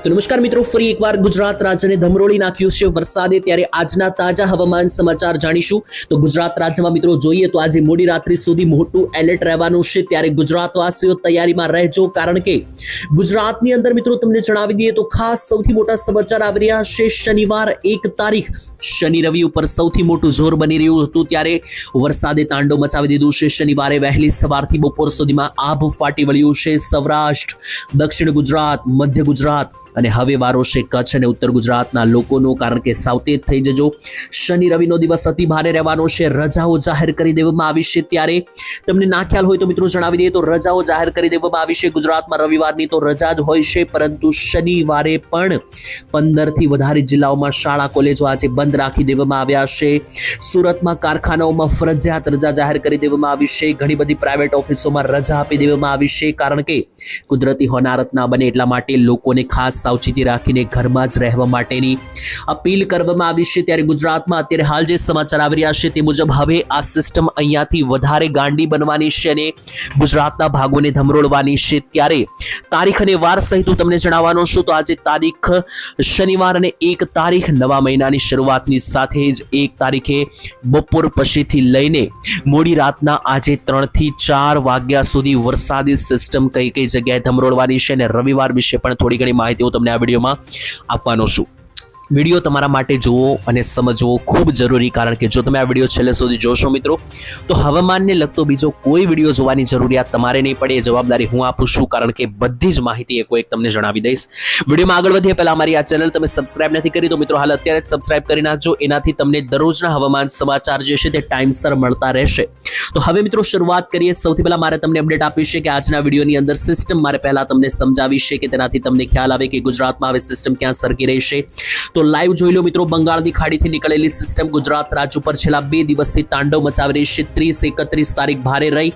તો નમસ્કાર મિત્રો, ફરી એકવાર ગુજરાત રાજ્યને ધમરોળી નાખ્યું છે વરસાદે, ત્યારે આજના તાજા હવામાન સમાચાર જાણીશું. તો ગુજરાત રાજ્યમાં મિત્રો જોઈએ તો આજે મોડી રાત્રિ સુધી મોટું એલર્ટ રહેવાનું છે, ત્યારે ગુજરાતવાસીઓ તૈયારીમાં રહેજો, કારણ કે ગુજરાતની અંદર મિત્રો તમને જણાવી દઈએ તો ખાસ સૌથી મોટા સમાચાર આવી રહ્યા છે. શનિવાર 1 તારીખ શનિ રવિ ઉપર સૌથી મોટું જોર બની રહ્યું હતું, ત્યારે વરસાદે તાંડવ મચાવી દીધું છે. શનિવારે વહેલી સવારથી બપોર સુધીમાં આભ ફાટી વળ્યું છે સૌરાષ્ટ્ર, દક્ષિણ ગુજરાત, મધ્ય ગુજરાત અને હવે વારો છે કચ્છ અને ઉત્તર ગુજરાતના લોકોનો, કારણ કે સાવચેત થઈ જજો. શનિ રવિનો દિવસ અતિ ભારે રહેવાનો છે. રજાઓ જાહેર કરી દેવામાં આવી છે, ત્યારે તમને ના ખ્યાલ હોય તો મિત્રો જણાવી દઈએ તો રજાઓ જાહેર કરી દેવામાં આવી છે. ગુજરાતમાં રવિવારની તો રજા જ હોય છે, પરંતુ શનિવારે પણ 15 થી વધારે જિલ્લાઓમાં શાળા કોલેજો આજે બંધ રાખી દેવામાં આવ્યા છે. સુરતમાં કારખાનાઓમાં ફરજિયાત રજા જાહેર કરી દેવામાં આવી છે. ઘણી બધી પ્રાઇવેટ ઓફિસોમાં રજા આપી દેવામાં આવી છે, કારણ કે કુદરતી હોનારત ના બને એટલા માટે લોકોને ખાસ સાવચેતી રાખીને ઘરમાં જ રહેવા માટેની અપીલ કરવામાં આવી છે. ત્યારે ગુજરાતમાં અત્યારે હાલ જે સમાચાર આવી રહ્યા છે તે મુજબ હવે આ સિસ્ટમ અહીંયાથી વધારે ગાંડી બનવાની છે અને ગુજરાતના ભાગોને ધમરોળવાની છે. ત્યારે તારીખ અને વાર સહિત હું તમને જણાવવાનો છું. તો આજે તારીખ શનિવાર અને 1 તારીખ નવા મહિનાની શરૂઆતની સાથે જ 1 તારીખે બપોર પછીથી લઈને મોડી રાતના આજે 3 થી 4 વાગ્યા સુધી વરસાદી સિસ્ટમ કઈ કઈ જગ્યાએ ધમરોળવાની છે અને રવિવાર વિશે પણ થોડી ઘણી માહિતી તમને આ વિડીયોમાં આપવાનો છું. વિડીયો તમારા માટે જુઓ અને સમજવો ખૂબ જરૂરી, કારણ કે જો તમે આ વિડીયો છેલ્લે સુધી જોશો મિત્રો તો હવામાનને લગતો બીજો કોઈ વિડીયો જોવાની જરૂરિયાત તમારે નહીં પડે. એ જવાબદારી હું આપું છું, કારણ કે બધી જ માહિતી એક તમને જણાવી દઈશ. વિડીયોમાં આગળ વધીએ પહેલા અમારી આ ચેનલ તમે સબસ્ક્રાઇબ નથી કરી તો મિત્રો હાલ અત્યારે જ સબસ્ક્રાઇબ કરી નાખજો. એનાથી તમને દરરોજના હવામાન સમાચાર જે છે તે ટાઈમસર મળતા રહેશે. તો હવે મિત્રો શરૂઆત કરીએ. સૌથી પહેલા મારે તમને અપડેટ આપી છે કે આજના વિડીયોની અંદર સિસ્ટમ મારે પહેલા તમને સમજાવી છે કે તેનાથી તમને ખ્યાલ આવે કે ગુજરાતમાં હવે સિસ્ટમ ક્યાં સરકી રહી છે. તો લાઈવ જોઈ લો મિત્રો, બંગાળની ખાડીથી નીકળેલી સિસ્ટમ ગુજરાત રાજ્ય ઉપર છેલ્લા 2 દિવસથી તાંડવ મચાવી રહી છે. 30, 31 તારીખ ભારે રહી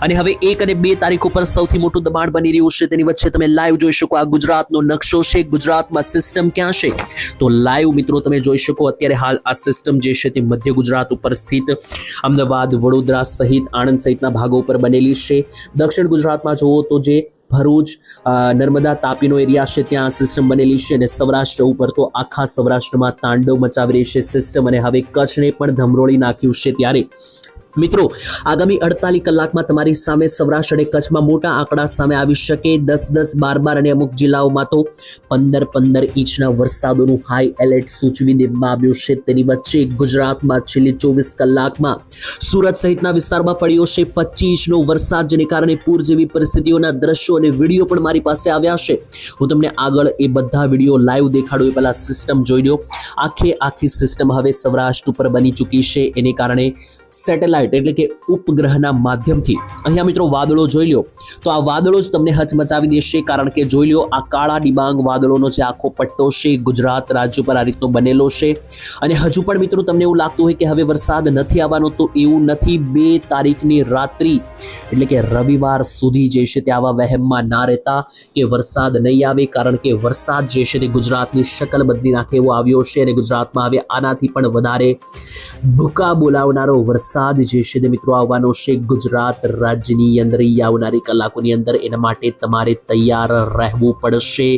અને હવે 1 અને 2 તારીખ ઉપર સૌથી મોટું દબાણ બની રહ્યું છે. તેની વચ્ચે તમે લાઈવ જોઈ શકો આ ગુજરાતનો નકશો છે. ગુજરાતમાં સિસ્ટમ ક્યાં છે તો લાઈવ મિત્રો તમે જોઈ શકો અત્યારે હાલ આ સિસ્ટમ જે છે તે મધ્ય ગુજરાત ઉપર સ્થિત અમદાવાદ, વડોદરા સહિત આણંદ સહિતના ભાગો ઉપર બનેલી છે. દક્ષિણ ગુજરાતમાં જુઓ તો જે ભરૂચ, નર્મદા, તાપીનો એરિયા છે ત્યાં સિસ્ટમ બનેલી છે અને સૌરાષ્ટ્ર ઉપર તો આખા સૌરાષ્ટ્રમાં તાંડવ મચાવી રહી છે સિસ્ટમ અને હવે કચ્છને પણ ધમરોળી નાખ્યું છે. ત્યારે મિત્રો આગામી 48 કલાકમાં તમારી સામે સૌરાષ્ટ્ર અને કચ્છમાં મોટા આંકડા સામે આવી શકે. 10-10, 12-12 અને અમુક જિલ્લાઓમાં તો 15-15 ઇંચના વરસાદોનું હાઈ એલર્ટ સૂચવી દેવામાં આવ્યું છે. તેની વચ્ચે ગુજરાતમાં છેલ્લી 24 કલાકમાં સુરત સહિતના વિસ્તારમાં પડ્યો છે 25 ઇંચનો વરસાદ, જેને કારણે પૂર જેવી પરિસ્થિતિઓના દ્રશ્યો અને વિડીયો પણ મારી પાસે આવ્યા છે. હું તમને આગળ એ બધા વિડીયો લાઈવ દેખાડું એ પહેલા સિસ્ટમ જોઈ લો. આખી સિસ્ટમ હવે સૌરાષ્ટ્ર ઉપર બની ચૂકી છે. એને કારણે સેટેલાઇટ એટલે કે ઉપગ્રહના માધ્યમથી અહીંયા મિત્રો વાદળો જોઈ લો તો આ વાદળો જ તમને હચમચાવી દેશે, કારણ કે જોઈ લો આ કાળા ડિબાંગ વાદળોનો જે આખો પટ્ટો છે ગુજરાત રાજ્ય પર આ રીતનો બનેલો છે. અને હજુ પણ મિત્રો તમને એવું લાગતું હોય કે હવે વરસાદ નથી આવવાનો, તો એવું નથી. 2 તારીખની રાત્રિ એટલે કે રવિવાર સુધી જે છે તે આવા વહેમમાં ના રહેતા કે વરસાદ નહીં આવે, કારણ કે વરસાદ જે છે તે ગુજરાતની શકલ બદલી નાખે એવો આવ્યો છે અને ગુજરાતમાં હવે આનાથી પણ વધારે ભૂકા બોલાવનારો વરસાદ જે છે તે મિત્રો આવવાનો છે ગુજરાત રાજ્યની અંદર આવનારી કલાકોની અંદર. એના માટે તમારે તૈયાર રહેવું પડશે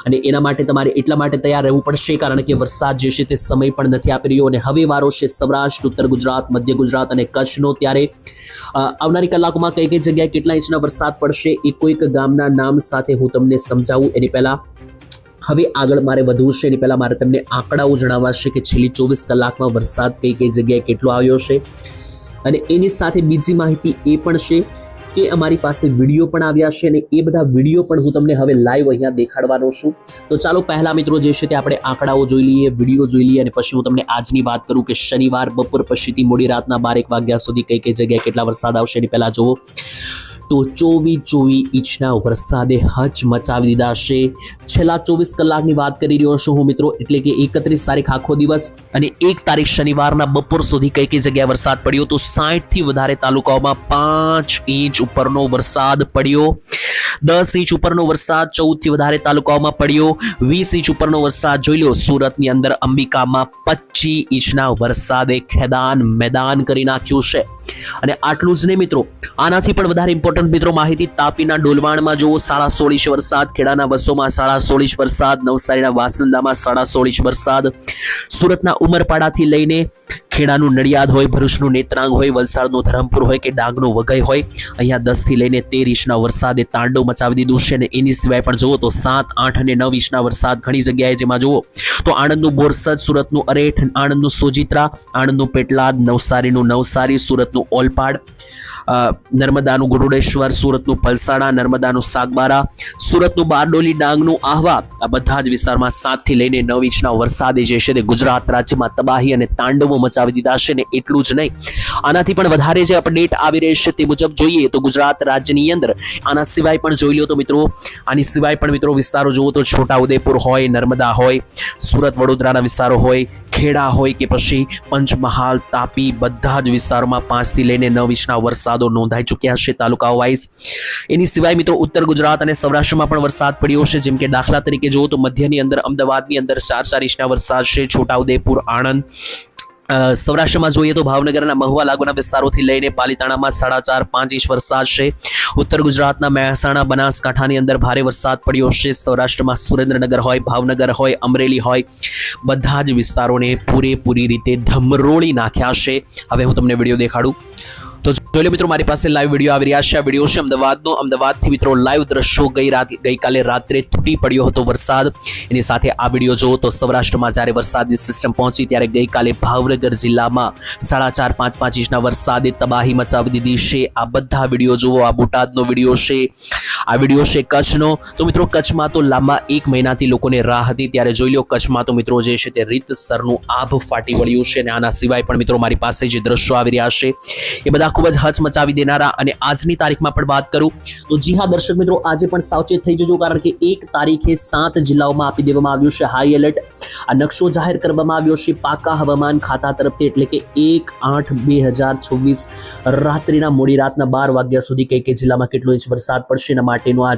અને એના માટે તમારે એટલા માટે તૈયાર રહેવું પડશે કારણ કે વરસાદ જે છે તે સમય પણ નથી આપી રહ્યો અને હવે વારો છે સૌરાષ્ટ્ર, ઉત્તર ગુજરાત, મધ્ય ગુજરાત અને કચ્છનો. ત્યારે આવનારી કલાકોમાં કઈ કઈ જગ્યાએ કેટલા ઇંચના વરસાદ પડશે એ કોઈક ગામના નામ સાથે હું તમને સમજાવું એની પહેલા હવે આગળ મારે વધવું છે. એની પહેલા મારે તમને આંકડાઓ જણાવવા છે કે છેલ્લી 24 કલાકમાં વરસાદ કઈ કઈ જગ્યાએ કેટલો આવ્યો છે અને એની સાથે બીજી માહિતી એ પણ છે કે અમારી પાસે વિડીયો પણ આવ્યા છે અને એ બધા વિડીયો પણ હું તમને હવે લાઈવ અહીંયા દેખાડવાનો છું. તો ચાલો પહેલા મિત્રો જે છે તે આપણે આંકડાઓ જોઈ લઈએ, વિડીયો જોઈ લઈએ અને પછી હું તમને આજની વાત કરું કે શનિવાર બપોર પછીથી મોડી રાતના 12-1 વાગ્યા સુધી કઈ કઈ જગ્યાએ કેટલા વરસાદ આવશે. એની પહેલા જુઓ તો 24 ઇંચના વરસાદે હચ મચાવી દીધા છે. છેલ્લા 24 કલાકની વાત કરી રહ્યો છું હું મિત્રો, એટલે કે 31 તારીખ આખો દિવસ અને 1 તારીખ શનિવારના બપોર સુધી કઈ કઈ જગ્યાએ વરસાદ પડ્યો તો 60 થી વધારે તાલુકાઓમાં 5 ઇંચ ઉપરનો વરસાદ પડ્યો. 10 ઇંચ ઉપરનો વરસાદ 14 થી વધારે તાલુકાઓમાં પડ્યો. 20 ઇંચ ઉપરનો વરસાદ જોઈ લો સુરતની અંદર અંબિકામાં 25 ઇંચના વરસાદે ખેદાન મેદાન કરી નાખ્યું છે. અને આટલું જ નહીં મિત્રો, આનાથી પણ વધારે ઇમ્પોર્ટન્ટ મિત્રો માહિતી તાપીના ડોલવાણમાં જુઓ 16.5 ઇંચ વરસાદ, ખેડાના વસોમાં 16.5 ઇંચ વરસાદ, નવસારીના વાસંદામાં 16.5 ઇંચ વરસાદ, સુરતના ઉમરપાડાથી લઈને ખેડાનું નડિયાદ હોય, ભરૂચનું નેત્રાંગ હોય, વલસાડનું ધરમપુર હોય કે ડાંગનું વઘઈ હોય, અહીંયા 10 થી લઈને 13 ઇંચના વરસાદે તાંડવ મચાવી દીધું છે. અને એની સિવાય પણ જુઓ તો 7, 8 અને 9 ઇંચના વરસાદ ઘણી જગ્યાએ, જેમાં જુઓ તો આણંદનું બોરસદ, સુરતનું અરેઠ, આણંદનું સોજિત્રા, આણંદનું પેટલાદ, નવસારીનું નવસારી, સુરતનું ઓલપાડ, નર્મદાનું ગુરુડેશ્વર, સુરતનું પલસાડા, નર્મદાનું સાગબારા, સુરતનું બારડોલી, ડાંગનું આહવા, આ બધા જ વિસ્તારમાં 7 થી લઈને 9 ઇંચના વરસાદે જે છે તે ગુજરાત રાજ્યમાં તબાહી અને તાંડવો મચાવી દીધા છે. ને એટલું જ નહીં, આનાથી પણ વધારે જે અપડેટ આવી રહી છે તે મુજબ જોઈએ તો ગુજરાત રાજ્યની અંદર આના સિવાય પણ જોઈ લો તો મિત્રો, આની સિવાય પણ મિત્રો વિસ્તારો જુઓ તો છોટાઉદેપુર હોય, નર્મદા હોય, સુરત વડોદરાના વિસ્તારો હોય, ખેડા હોય કે પછી પંચમહાલ, તાપી, બધા જ વિસ્તારોમાં 5 થી લઈને 9 ઇંચના વરસાદો નોંધાઈ ચૂક્યા છે તાલુકાઓ વાઇઝ. એની સિવાય મિત્રો ઉત્તર ગુજરાત અને સૌરાષ્ટ્રમાં પણ વરસાદ પડ્યો છે. જેમ કે દાખલા તરીકે જુઓ તો મધ્યની અંદર અમદાવાદની અંદર 4 ઇંચના વરસાદ છે, છોટાઉદેપુર, આણંદ. સૌરાષ્ટ્રમાં જોઈએ તો ભાવનગરના મહુવા લાગુના વિસ્તારોથી લઈને પાલીતાણામાં 4.5-5 ઇંચ વરસાદ છે. ઉત્તર ગુજરાતના મહેસાણા, બનાસકાંઠાની અંદર ભારે વરસાદ પડ્યો છે. સૌરાષ્ટ્રમાં સુરેન્દ્રનગર હોય, ભાવનગર હોય, અમરેલી હોય, બધા જ વિસ્તારોને પૂરેપૂરી રીતે ધમરોળી નાખ્યા છે. હવે હું તમને વિડીયો દેખાડું તો જોઈ લો મિત્રો, મારી પાસે લાઈવ વિડીયો આવી રહ્યા છે. આ વિડીયો છે અમદાવાદનો. અમદાવાદથી મિત્રો લાઈવ દ્રશ્યો ગઈકાલે રાત્રે તૂટી પડ્યો હતો વરસાદ. એની સાથે આ વિડીયો જુઓ તો સૌરાષ્ટ્રમાં જ્યારે વરસાદની સિસ્ટમ પહોંચી ત્યારે ગઈકાલે ભાવનગર જિલ્લામાં 4.5-5 ઇંચના વરસાદે તબાહી મચાવી દીધી છે. આ બધા વિડીયો જુઓ. આ બોટાદનો વિડીયો છે, આ વિડીયો છે કચ્છનો. તો મિત્રો કચ્છમાં તો લાંબા 1 મહિનાથી લોકોને રાહ હતી, ત્યારે જોઈ લો કચ્છમાં તો મિત્રો જે છે તે રીતસરનું આભ ફાટી વળ્યું છે. અને આના સિવાય પણ મિત્રો મારી પાસે જે દ્રશ્યો આવી રહ્યા છે એ બધા ખૂબ જ હચમચાવી દેનારા. અને આજની તારીખમાં પણ વાત કરું તો જી હા દર્શક મિત્રો, આજે પણ સાવચેત થઈ જજો, કારણ કે 1 તારીખે 7 જિલ્લાઓમાં આપી દેવામાં આવ્યું છે હાઈ એલર્ટ. આ નકશો જાહેર કરવામાં આવ્યો છે પાકા હવામાન ખાતા તરફથી, એટલે કે 1/8/2024 રાત્રિના મોડી રાતના 12 વાગ્યા સુધી કઈ જિલ્લામાં કેટલો ઇંચ વરસાદ પડશે એના માટેનો આ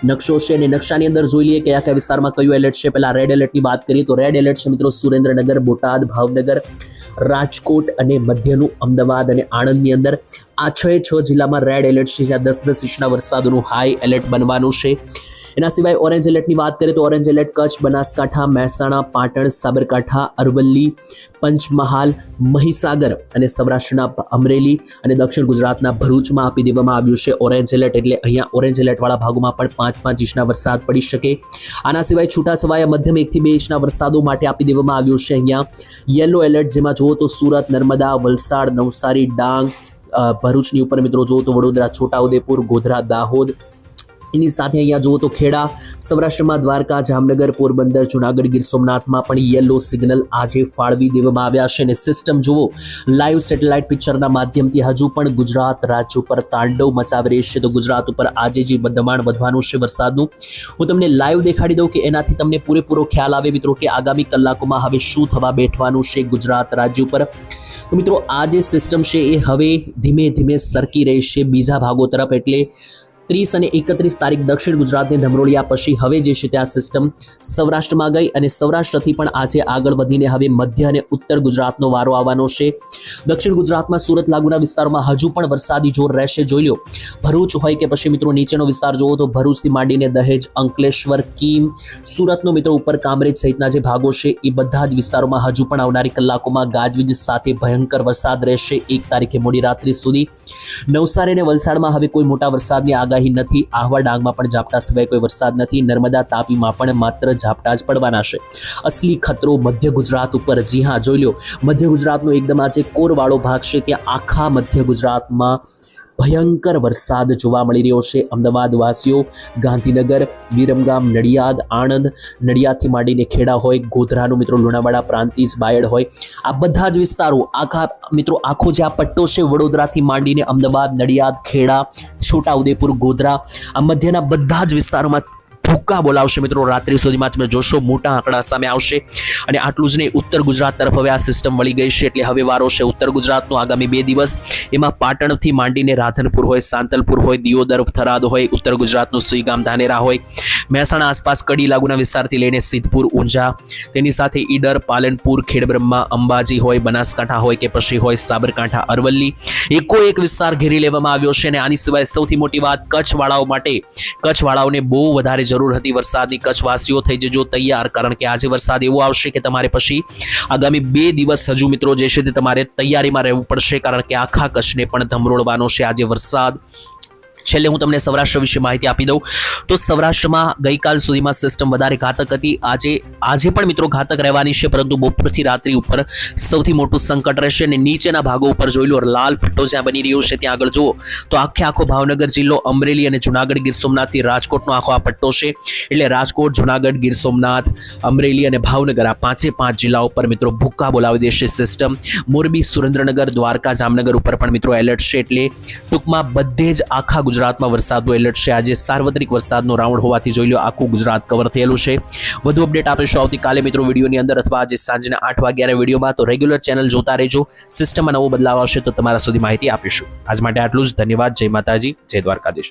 નકશો છે. અને નકશાની અંદર જોઈ લઈએ કયા કયા વિસ્તારમાં કયું એલર્ટ છે. પહેલા રેડ એલર્ટની વાત કરીએ તો રેડ એલર્ટ છે મિત્રો સુરેન્દ્રનગર, બોટાદ, ભાવનગર, રાજકોટ અને મધ્યનું અમદાવાદ અને આણંદની અંદર. આ 6 જિલ્લામાં રેડ એલર્ટ છે, જ્યાં 10-10 ઇંચના વરસાદનું હાઈ એલર્ટ બનવાનું છે. એના સિવાય ઓરેન્જ એલર્ટની વાત કરીએ તો ઓરેન્જ એલર્ટ કચ્છ, બનાસકાંઠા, મહેસાણા, પાટણ, સાબરકાંઠા, અરવલ્લી, પંચમહાલ, મહીસાગર અને સૌરાષ્ટ્રના અમરેલી અને દક્ષિણ ગુજરાતના ભરૂચમાં આપી દેવામાં આવ્યું છે ઓરેન્જ એલર્ટ. એટલે અહીંયા ઓરેન્જ એલર્ટવાળા ભાગોમાં પણ 5-5 ઇંચના વરસાદ પડી શકે. આના સિવાય છૂટાછવાયા મધ્યમ 1 થી 2 ઇંચના વરસાદો માટે આપી દેવામાં આવ્યું છે અહીંયા યલો એલર્ટ, જેમાં જુઓ તો સુરત, નર્મદા, વલસાડ, નવસારી, ડાંગ, ભરૂચની ઉપર મિત્રો જુઓ તો વડોદરા, છોટાઉદેપુર, ગોધરા, દાહોદ. એની સાથે અહીંયા જુઓ તો ખેડા, સૌરાષ્ટ્રમાં દ્વારકા, જામનગર, પોરબંદર, જુનાગઢ, ગીર સોમનાથમાં પણ યલો સિગ્નલ આજે ફાળવી દેવામાં આવ્યા છે. અને સિસ્ટમ જુઓ લાઈવ સેટેલાઇટ પિક્ચરના માધ્યમથી હજુ પણ ગુજરાત રાજ્ય ઉપર તાંડવ મચાવી રહી છે. તો ગુજરાત ઉપર આજે જે દબાણ વધવાનું છે વરસાદનું, હું તમને લાઈવ દેખાડી દઉં કે એનાથી તમને પૂરેપૂરો ખ્યાલ આવે મિત્રો કે આગામી કલાકોમાં હવે શું થવા બેઠવાનું છે ગુજરાત રાજ્ય ઉપર. તો મિત્રો આ જે સિસ્ટમ છે એ હવે ધીમે ધીમે સરકી રહી છે બીજા ભાગો તરફ. એટલે 30 અને 31 તારીખ દક્ષિણ ગુજરાતને ધમરોળ્યા પછી હવે જે છે તે આ સિસ્ટમ સૌરાષ્ટ્રમાં ગઈ અને સૌરાષ્ટ્રથી પણ આજે આગળ વધીને હવે મધ્ય અને ઉત્તર ગુજરાતનો વારો આવવાનો છે. દક્ષિણ ગુજરાતમાં સુરત લાગુના વિસ્તારોમાં હજુ પણ વરસાદી જોર રહેશે. જોઈ લો ભરૂચ હોય કે પછી મિત્રો નીચેનો વિસ્તાર જોવો તો ભરૂચથી માંડીને દહેજ, અંકલેશ્વર, કીમ, સુરતનો મિત્રો ઉપર કામરેજ સહિતના જે ભાગો છે એ બધા જ વિસ્તારોમાં હજુ પણ આવનારી કલાકોમાં ગાજવીજ સાથે ભયંકર વરસાદ રહેશે 1 તારીખે મોડી રાત્રિ સુધી. નવસારી અને વલસાડમાં હવે કોઈ મોટા વરસાદની આગાહી નથી. આહવા, ડાંગમાં પણ ઝાપટા સિવાય કોઈ વરસાદ નથી. નર્મદા, તાપીમાં પણ માત્ર ઝાપટા જ પડવાના છે. અસલી ખતરો મધ્ય ગુજરાત ઉપર. જી હા જોઈ લો, મધ્ય ગુજરાતનો એકદમ આજે કોરવાળો ભાગ છે, ત્યાં આખા મધ્ય ગુજરાતમાં ભયંકર વરસાદ જોવા મળી રહ્યો છે. અમદાવાદ વાસીઓ, ગાંધીનગર, વિરમગામ, નડિયાદ, આણંદ, નડિયાદથી માંડીને ખેડા હોય, ગોધરાનું મિત્રો લુણાવાડા, પ્રાંતિજ, બાયડ હોય, આ બધા જ વિસ્તારો આખા મિત્રો આખો જે આ પટ્ટો છે વડોદરાથી માંડીને અમદાવાદ, નડિયાદ, ખેડા, છોટાઉદેપુર, ગોધરા, આ મધ્યના બધા જ વિસ્તારોમાં ભૂક્કા બોલાવશે મિત્રો. રાત્રિ સુધીમાં તમે જોશો મોટા આંકડા સામે આવશે. અને આટલું જ નહીં, ઉત્તર ગુજરાત તરફ હવે આ સિસ્ટમ વળી ગઈ છે, એટલે હવે વારો છે ઉત્તર ગુજરાતનો આગામી 2 દિવસ. એમાં પાટણથી માંડીને રાધનપુર હોય, સાંતલપુર હોય, દિયોદર, થરાદ હોય, ઉત્તર ગુજરાતનું સુઈગામ, ધાનેરા હોય, મહેસાણા આસપાસ કડી લાગુના વિસ્તારથી લઈને સિદ્ધપુર, ઊંઝા, તેની સાથે ઈડર, પાલનપુર, ખેડબ્રહ્મા, અંબાજી હોય, બનાસકાંઠા હોય કે પછી હોય સાબરકાંઠા, અરવલ્લી, એક વિસ્તાર ઘેરી લેવામાં આવ્યો છે. અને આની સિવાય સૌથી મોટી વાત કચ્છવાળાઓ માટે, કચ્છવાળાઓને બહુ વધારે જરૂર હતી વરસાદની. કચ્છવાસીઓ થઈ જજો તૈયાર, કારણ કે આજે વરસાદ એવો આવશે કે તમારે પછી આગામી 2 દિવસ હજુ મિત્રો જે છે તે તમારે તૈયારીમાં રહેવું પડશે, કારણ કે આખા કચ્છને પણ ધમરોળવાનો છે આજે વરસાદ. છેલ્લે હું તમને સૌરાષ્ટ્ર વિશે માહિતી આપી દઉં તો સૌરાષ્ટ્રમાં ગઈકાલ સુધીમાં સિસ્ટમ વધારે ઘાતક હતી. આજે પણ મિત્રો ઘાતક રહેવાની છે, પરંતુ બપોરથી રાત્રિ ઉપર સૌથી મોટું સંકટ રહેશે. અને નીચેના ભાગો ઉપર જોઈ લો, લાલ પટ્ટો જ્યાં બની રહ્યો છે ત્યાં આગળ જુઓ તો આખો ભાવનગર જિલ્લો, અમરેલી અને જુનાગઢ, ગીર સોમનાથથી રાજકોટનો આખો આ પટ્ટો છે. એટલે રાજકોટ, જુનાગઢ, ગીર સોમનાથ, અમરેલી અને ભાવનગર આ 5 જિલ્લાઓ પર મિત્રો ભૂક્કા બોલાવી દેશે સિસ્ટમ. મોરબી, સુરેન્દ્રનગર, દ્વારકા, જામનગર ઉપર પણ મિત્રો એલર્ટ છે. એટલે ટૂંકમાં બધે જ આખા ગુજરાતમાં વરસાદનો એલર્ટ છે. આજે સાર્વત્રિક વરસાદનો રાઉન્ડ હોવાથી જોઈ લો આખું ગુજરાત કવર થયેલું છે. વધુ અપડેટ આપીશું આવતીકાલે મિત્રો વિડીયોની અંદર, અથવા આજે સાંજના 8 વાગ્યાના વિડીયોમાં. તો રેગ્યુલર ચેનલ જોતા રહેજો. સિસ્ટમમાં નવો બદલાવ આવશે તો તમારા સુધી માહિતી આપીશું. આજ માટે આટલું જ. ધન્યવાદ. જય માતાજી, જય દ્વારકાધીશ.